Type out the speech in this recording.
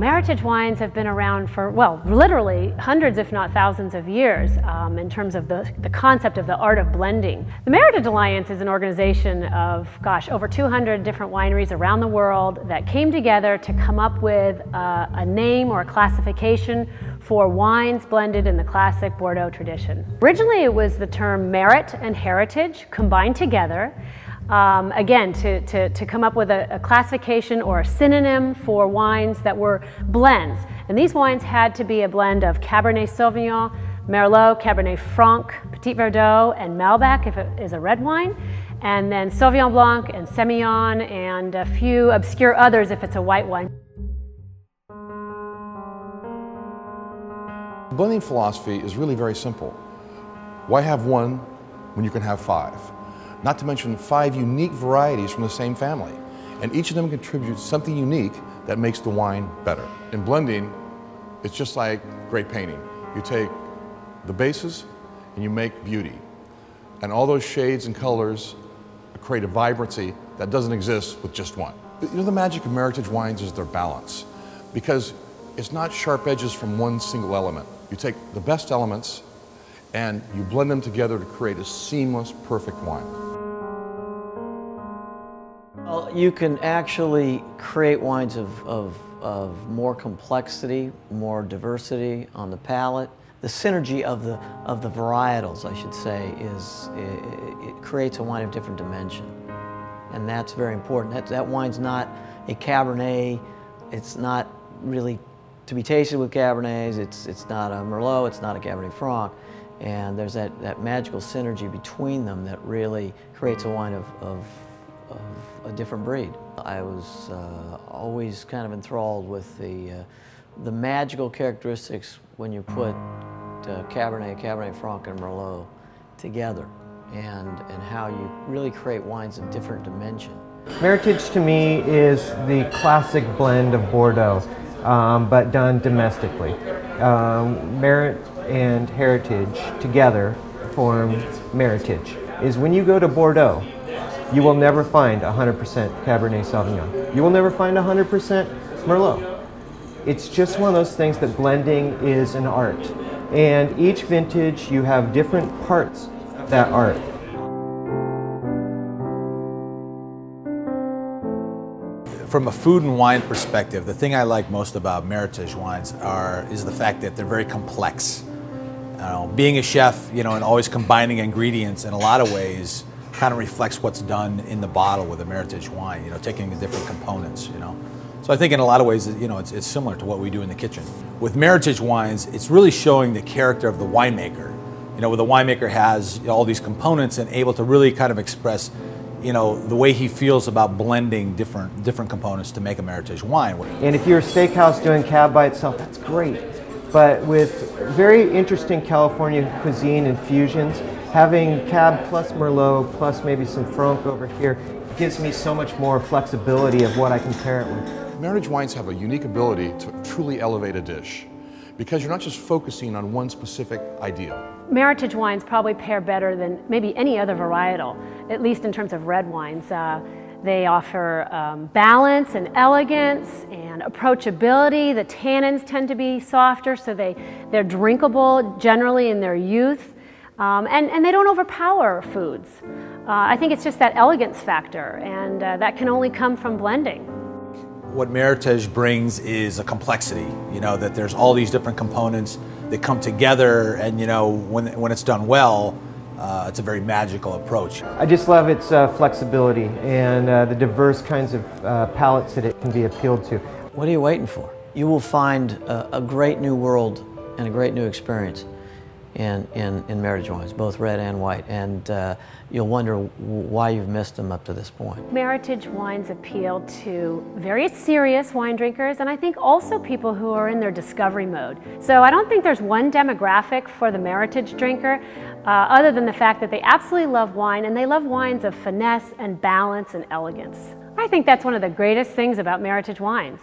Meritage wines have been around for, well, literally hundreds if not thousands of years in terms of the concept of the art of blending. The Meritage Alliance is an organization of, gosh, over 200 different wineries around the world that came together to come up with a name or a classification for wines blended in the classic Bordeaux tradition. Originally it was the term merit and heritage combined together. Again, to come up with a classification or a synonym for wines that were blends. And these wines had to be a blend of Cabernet Sauvignon, Merlot, Cabernet Franc, Petit Verdot, and Malbec if it is a red wine, and then Sauvignon Blanc and Semillon and a few obscure others if it's a white wine. The blending philosophy is really very simple. Why have one when you can have five? Not to mention 5 unique varieties from the same family. And each of them contributes something unique that makes the wine better. In blending, it's just like great painting. You take the bases and you make beauty. And all those shades and colors create a vibrancy that doesn't exist with just one. You know, the magic of Meritage wines is their balance, because it's not sharp edges from one single element. You take the best elements and you blend them together to create a seamless, perfect wine. Well, you can actually create wines of more complexity, more diversity on the palate. The synergy of the varietals, I should say, it creates a wine of different dimension. And that's very important. That wine's not a Cabernet. It's not really to be tasted with Cabernets. It's not a Merlot. It's not a Cabernet Franc. And there's that magical synergy between them that really creates a wine of a different breed. I was always kind of enthralled with the magical characteristics when you put Cabernet Franc, and Merlot together, and how you really create wines of different dimension. Meritage to me is the classic blend of Bordeaux, but done domestically. Merit and heritage together form Meritage. Is when you go to Bordeaux, you will never find 100% Cabernet Sauvignon. You will never find 100% Merlot. It's just one of those things that blending is an art. And each vintage, you have different parts of that art. From a food and wine perspective, the thing I like most about Meritage wines is the fact that they're very complex. Being a chef, and always combining ingredients in a lot of ways kind of reflects what's done in the bottle with a Meritage wine, taking the different components, So I think in a lot of ways, it's similar to what we do in the kitchen. With Meritage wines, it's really showing the character of the winemaker. Where the winemaker has all these components and able to really kind of express, the way he feels about blending different components to make a Meritage wine. And if you're a steakhouse doing cab by itself, that's great. But with very interesting California cuisine and fusions, having Cab plus Merlot plus maybe some Franc over here gives me so much more flexibility of what I can pair it with. Meritage wines have a unique ability to truly elevate a dish, because you're not just focusing on one specific ideal. Meritage wines probably pair better than maybe any other varietal, at least in terms of red wines. They offer balance and elegance and approachability. The tannins tend to be softer, so they're drinkable generally in their youth. And they don't overpower foods. I think it's just that elegance factor, and that can only come from blending. What Meritage brings is a complexity, that there's all these different components that come together, and when it's done well, it's a very magical approach. I just love its flexibility and the diverse kinds of palates that it can be appealed to. What are you waiting for? You will find a great new world and a great new experience in Meritage wines, both red and white, and you'll wonder why you've missed them up to this point. Meritage wines appeal to very serious wine drinkers, and I think also people who are in their discovery mode. So I don't think there's one demographic for the Meritage drinker, other than the fact that they absolutely love wine, and they love wines of finesse and balance and elegance. I think that's one of the greatest things about Meritage wines.